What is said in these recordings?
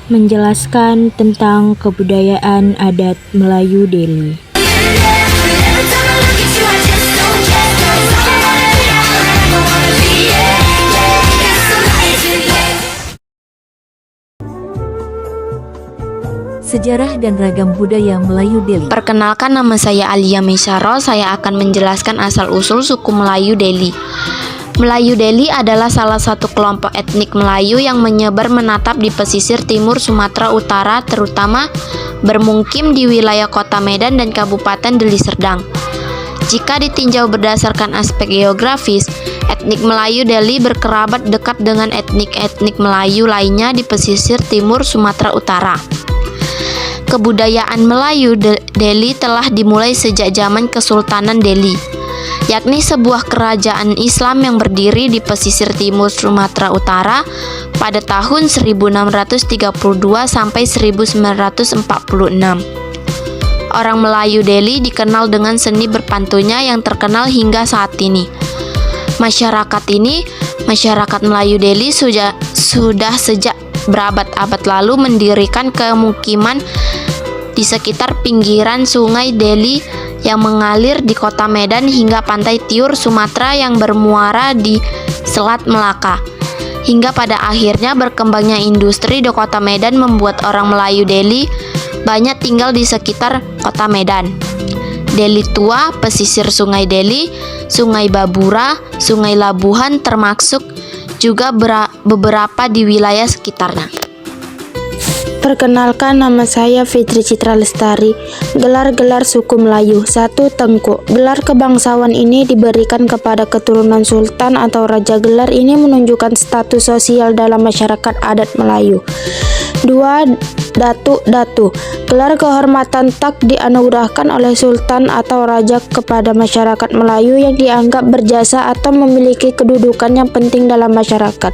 menjelaskan tentang kebudayaan adat Melayu Deli. Sejarah dan ragam budaya Melayu Deli. Perkenalkan, nama saya Alia Mesyaro. Saya akan menjelaskan asal-usul suku Melayu Deli. Melayu Deli adalah salah satu kelompok etnik Melayu yang menyebar menatap di pesisir timur Sumatera Utara, terutama bermukim di wilayah Kota Medan dan Kabupaten Deli Serdang. Jika ditinjau berdasarkan aspek geografis, etnik Melayu Deli berkerabat dekat dengan etnik-etnik Melayu lainnya di pesisir timur Sumatera Utara. Kebudayaan Melayu Deli telah dimulai sejak zaman Kesultanan Deli, yakni sebuah kerajaan Islam yang berdiri di pesisir timur Sumatera Utara pada tahun 1632 sampai 1946. Orang Melayu Deli dikenal dengan seni berpantunnya yang terkenal hingga saat ini. Masyarakat Melayu Deli sudah sejak berabad-abad lalu mendirikan pemukiman di sekitar pinggiran Sungai Deli yang mengalir di Kota Medan hingga Pantai Tiur Sumatera yang bermuara di Selat Melaka. Hingga pada akhirnya berkembangnya industri di Kota Medan membuat orang Melayu Deli banyak tinggal di sekitar Kota Medan. Deli Tua, pesisir Sungai Deli, Sungai Babura, Sungai Labuhan termasuk juga beberapa di wilayah sekitarnya. Perkenalkan, nama saya Fitri Citra Lestari. Gelar-gelar suku Melayu. 1. Tengku. Gelar kebangsawan ini diberikan kepada keturunan sultan atau raja. Gelar ini menunjukkan status sosial dalam masyarakat adat Melayu. 2. Datu. Gelar kehormatan tak dianugerahkan oleh sultan atau raja kepada masyarakat Melayu yang dianggap berjasa atau memiliki kedudukan yang penting dalam masyarakat.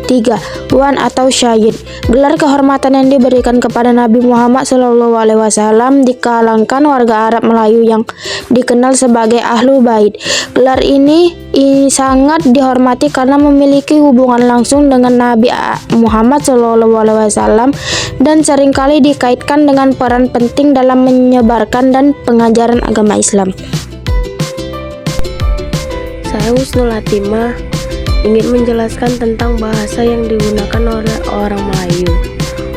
3. Wan atau Syahid. Gelar kehormatan yang diberikan kepada Nabi Muhammad SAW di kalangan warga Arab Melayu yang dikenal sebagai Ahlul Bait. Gelar ini sangat dihormati karena memiliki hubungan langsung dengan Nabi Muhammad SAW dan seringkali dikaitkan dengan peran penting dalam menyebarkan dan pengajaran agama Islam. Saya Husnul Hatimah ingin menjelaskan tentang bahasa yang digunakan oleh orang Melayu.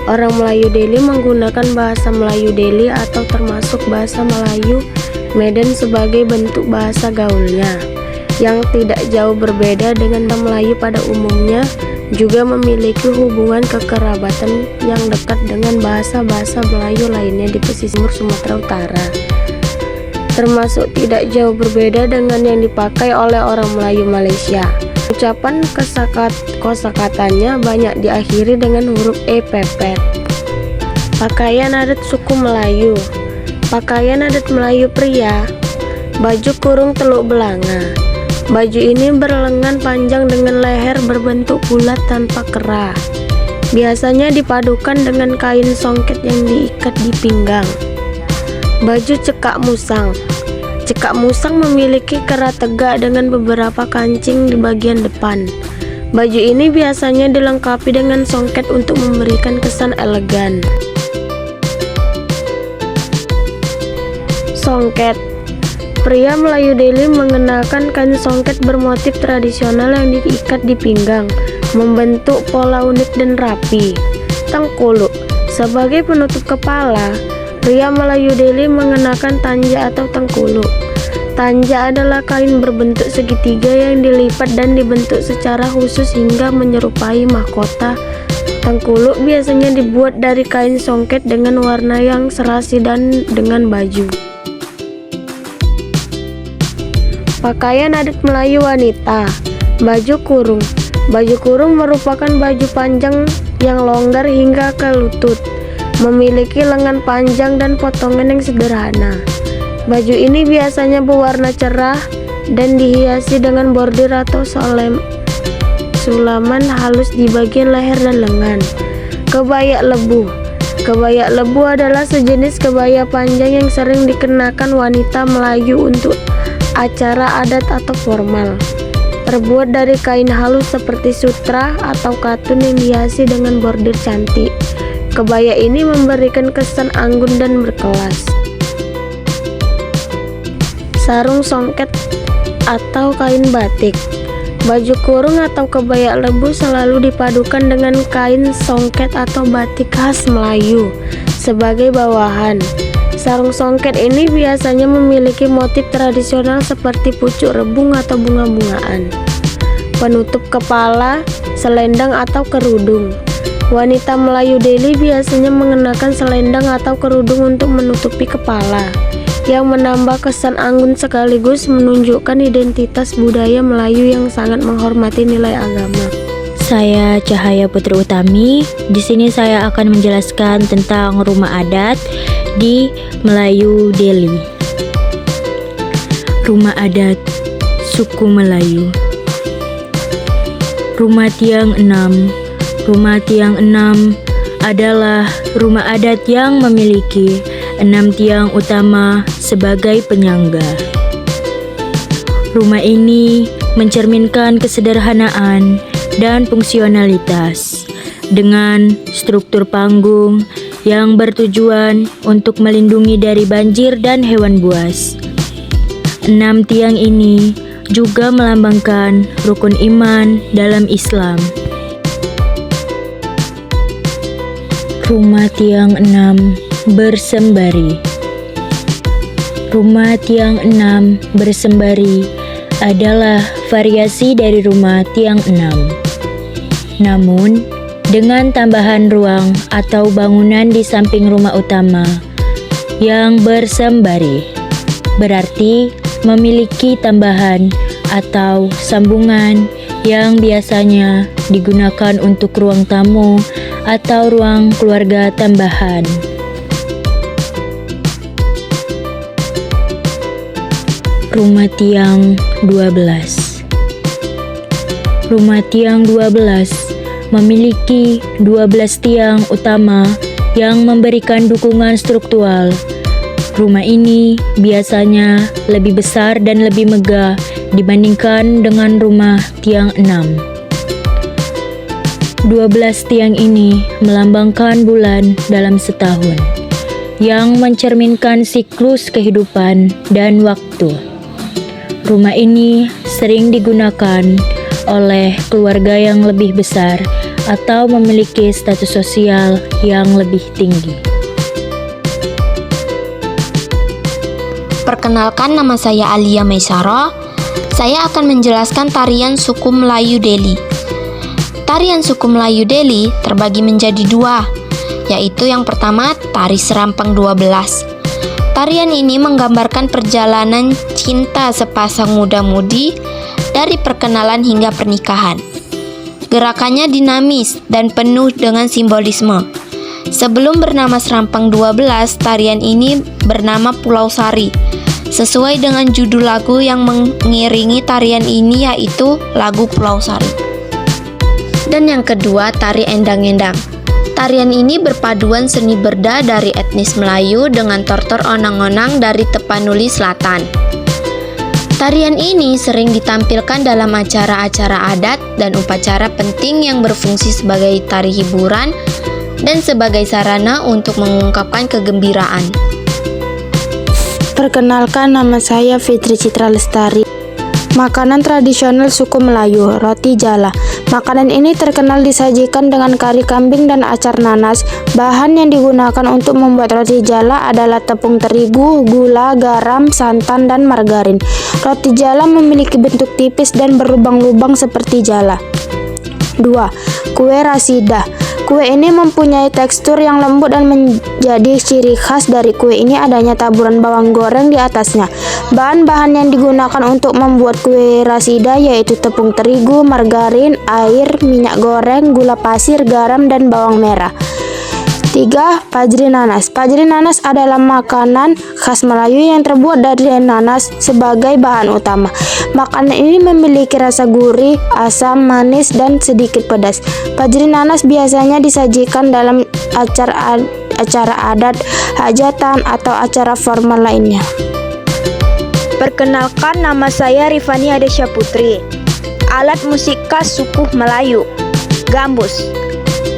Orang Melayu Deli menggunakan bahasa Melayu Deli atau termasuk bahasa Melayu Medan sebagai bentuk bahasa gaulnya, yang tidak jauh berbeda dengan bahasa Melayu pada umumnya, juga memiliki hubungan kekerabatan yang dekat dengan bahasa-bahasa Melayu lainnya di pesisir Sumatera Utara, termasuk tidak jauh berbeda dengan yang dipakai oleh orang Melayu Malaysia. Ucapan kosakatanya banyak diakhiri dengan huruf E pepet. Pakaian adat suku Melayu. Pakaian adat Melayu pria, baju kurung teluk belanga. Baju ini berlengan panjang dengan leher berbentuk bulat tanpa kerah. Biasanya dipadukan dengan kain songket yang diikat di pinggang. Baju cekak musang. Cekak musang memiliki kerah tegak dengan beberapa kancing di bagian depan. Baju ini biasanya dilengkapi dengan songket untuk memberikan kesan elegan. Songket. Pria Melayu Deli mengenakan kain songket bermotif tradisional yang diikat di pinggang, membentuk pola unik dan rapi. Tengkuluk. Sebagai penutup kepala, pria Melayu Deli mengenakan tanja atau tengkuluk. Tanja adalah kain berbentuk segitiga yang dilipat dan dibentuk secara khusus hingga menyerupai mahkota. Tengkuluk biasanya dibuat dari kain songket dengan warna yang serasi dan dengan baju. Pakaian adat Melayu wanita. Baju kurung. Baju kurung merupakan baju panjang yang longgar hingga ke lutut, memiliki lengan panjang dan potongan yang sederhana. Baju ini biasanya berwarna cerah dan dihiasi dengan bordir atau sulaman halus di bagian leher dan lengan. Kebaya lebu. Kebaya lebu adalah sejenis kebaya panjang yang sering dikenakan wanita Melayu untuk acara adat atau formal. Terbuat dari kain halus seperti sutra atau katun yang dihiasi dengan bordir cantik. Kebaya ini memberikan kesan anggun dan berkelas. Sarung songket atau kain batik. Baju kurung atau kebaya lebu selalu dipadukan dengan kain songket atau batik khas Melayu sebagai bawahan. Sarung songket ini biasanya memiliki motif tradisional seperti pucuk rebung atau bunga-bungaan. Penutup kepala, selendang atau kerudung. Wanita Melayu Delhi biasanya mengenakan selendang atau kerudung untuk menutupi kepala, yang menambah kesan anggun sekaligus menunjukkan identitas budaya Melayu yang sangat menghormati nilai agama. Saya Cahaya Putri Utami. Di sini saya akan menjelaskan tentang rumah adat di Melayu Delhi. Rumah adat suku Melayu. Rumah tiang 6. Rumah tiang 6 adalah rumah adat yang memiliki 6 tiang utama sebagai penyangga. Rumah ini mencerminkan kesederhanaan dan fungsionalitas dengan struktur panggung yang bertujuan untuk melindungi dari banjir dan hewan buas. 6 tiang ini juga melambangkan rukun iman dalam Islam. Rumah tiang 6 bersembari. Rumah tiang 6 bersembari adalah variasi dari rumah tiang 6. Namun, dengan tambahan ruang atau bangunan di samping rumah utama yang bersembari, berarti memiliki tambahan atau sambungan yang biasanya digunakan untuk ruang tamu atau ruang keluarga tambahan. Rumah tiang 12. Rumah tiang 12 memiliki 12 tiang utama yang memberikan dukungan struktural. Rumah ini biasanya lebih besar dan lebih megah dibandingkan dengan rumah tiang 6. 12 tiang ini melambangkan bulan dalam setahun, yang mencerminkan siklus kehidupan dan waktu. Rumah ini sering digunakan oleh keluarga yang lebih besar atau memiliki status sosial yang lebih tinggi. Perkenalkan, nama saya Alia Maisaro. Saya akan menjelaskan tarian suku Melayu Delhi. Tarian suku Melayu Delhi terbagi menjadi dua, yaitu yang pertama tari serampang 12. Tarian ini menggambarkan perjalanan cinta sepasang muda-mudi dari perkenalan hingga pernikahan. Gerakannya dinamis dan penuh dengan simbolisme. Sebelum bernama Serampang 12, tarian ini bernama Pulau Sari, sesuai dengan judul lagu yang mengiringi tarian ini, yaitu lagu Pulau Sari. Dan yang kedua, tari endang-endang. Tarian ini berpaduan seni berda dari etnis Melayu dengan tortor onang-onang dari Tapanuli Selatan. Tarian ini sering ditampilkan dalam acara-acara adat dan upacara penting yang berfungsi sebagai tari hiburan dan sebagai sarana untuk mengungkapkan kegembiraan. Perkenalkan, nama saya Fitri Citra Lestari. Makanan tradisional suku Melayu, roti jala. Makanan ini terkenal disajikan dengan kari kambing dan acar nanas. Bahan yang digunakan untuk membuat roti jala adalah tepung terigu, gula, garam, santan, dan margarin. Roti jala memiliki bentuk tipis dan berlubang-lubang seperti jala. 2. Kue rasidah. Kue ini mempunyai tekstur yang lembut dan menjadi ciri khas dari kue ini adanya taburan bawang goreng di atasnya. Bahan-bahan yang digunakan untuk membuat kue rasidah yaitu tepung terigu, margarin, air, minyak goreng, gula pasir, garam, dan bawang merah. 3. Pajri nanas. Pajri nanas adalah makanan khas Melayu yang terbuat dari nanas sebagai bahan utama. Makanan ini memiliki rasa gurih, asam, manis, dan sedikit pedas. Pajri nanas biasanya disajikan dalam acara adat, hajatan, atau acara formal lainnya. Perkenalkan, nama saya Rifani Adesya Putri. Alat musik khas suku Melayu, gambus.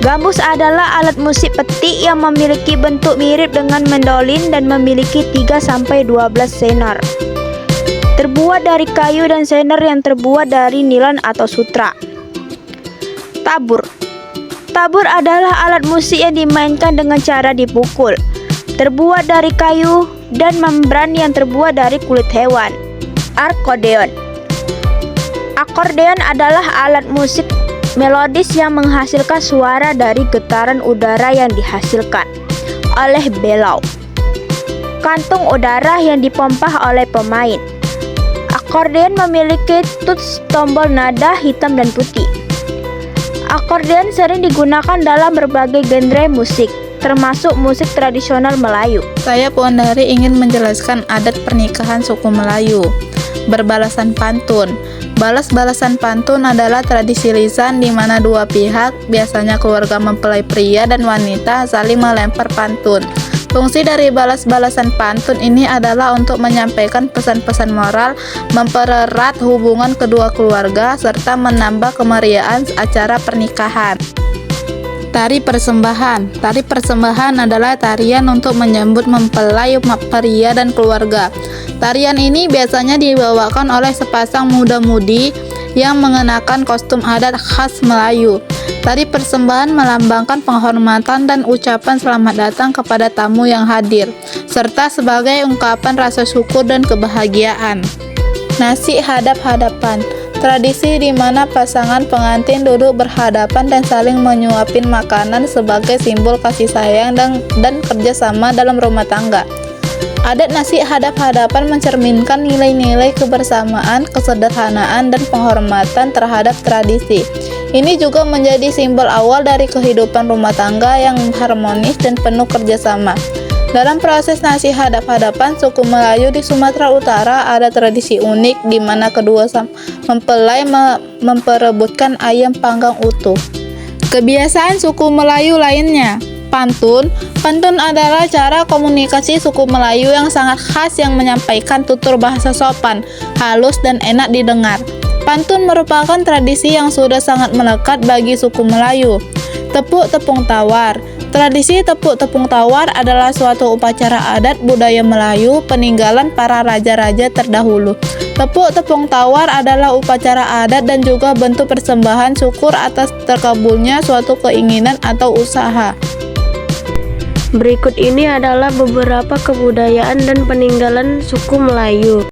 Gambus adalah alat musik petik yang memiliki bentuk mirip dengan mandolin dan memiliki 3-12 senar. Terbuat dari kayu dan senar yang terbuat dari nilon atau sutra. Tabur. Tabur adalah alat musik yang dimainkan dengan cara dipukul. Terbuat dari kayu dan membran yang terbuat dari kulit hewan. Akordeon. Akordeon adalah alat musik melodis yang menghasilkan suara dari getaran udara yang dihasilkan oleh belau. Kantung udara yang dipompa oleh pemain. Akordeon memiliki tuts tombol nada hitam dan putih. Akordeon sering digunakan dalam berbagai genre musik, termasuk musik tradisional Melayu. Saya Puandari ingin menjelaskan adat pernikahan suku Melayu. Berbalasan pantun. Balas-balasan pantun adalah tradisi lisan di mana dua pihak, biasanya keluarga mempelai pria dan wanita, saling melempar pantun. Fungsi dari balas-balasan pantun ini adalah untuk menyampaikan pesan-pesan moral, mempererat hubungan kedua keluarga, serta menambah kemeriahan acara pernikahan. Tari persembahan. Tari persembahan adalah tarian untuk menyambut mempelai pria dan keluarga. Tarian ini biasanya dibawakan oleh sepasang muda-mudi yang mengenakan kostum adat khas Melayu. Tari persembahan melambangkan penghormatan dan ucapan selamat datang kepada tamu yang hadir, serta sebagai ungkapan rasa syukur dan kebahagiaan. Nasi hadap-hadapan. Tradisi di mana pasangan pengantin duduk berhadapan dan saling menyuapin makanan sebagai simbol kasih sayang dan kerjasama dalam rumah tangga. Adat nasi hadap-hadapan mencerminkan nilai-nilai kebersamaan, kesederhanaan, dan penghormatan terhadap tradisi. Ini juga menjadi simbol awal dari kehidupan rumah tangga yang harmonis dan penuh kerjasama. Dalam proses nasi hadap-hadapan suku Melayu di Sumatera Utara ada tradisi unik di mana kedua mempelai memperebutkan ayam panggang utuh. Kebiasaan suku Melayu lainnya. Pantun. Pantun adalah cara komunikasi suku Melayu yang sangat khas yang menyampaikan tutur bahasa sopan, halus, dan enak didengar. Pantun merupakan tradisi yang sudah sangat melekat bagi suku Melayu. Tepuk tepung tawar. Tradisi tepuk tepung tawar adalah suatu upacara adat budaya Melayu peninggalan para raja-raja terdahulu. Tepuk tepung tawar adalah upacara adat dan juga bentuk persembahan syukur atas terkabulnya suatu keinginan atau usaha. Berikut ini adalah beberapa kebudayaan dan peninggalan suku Melayu.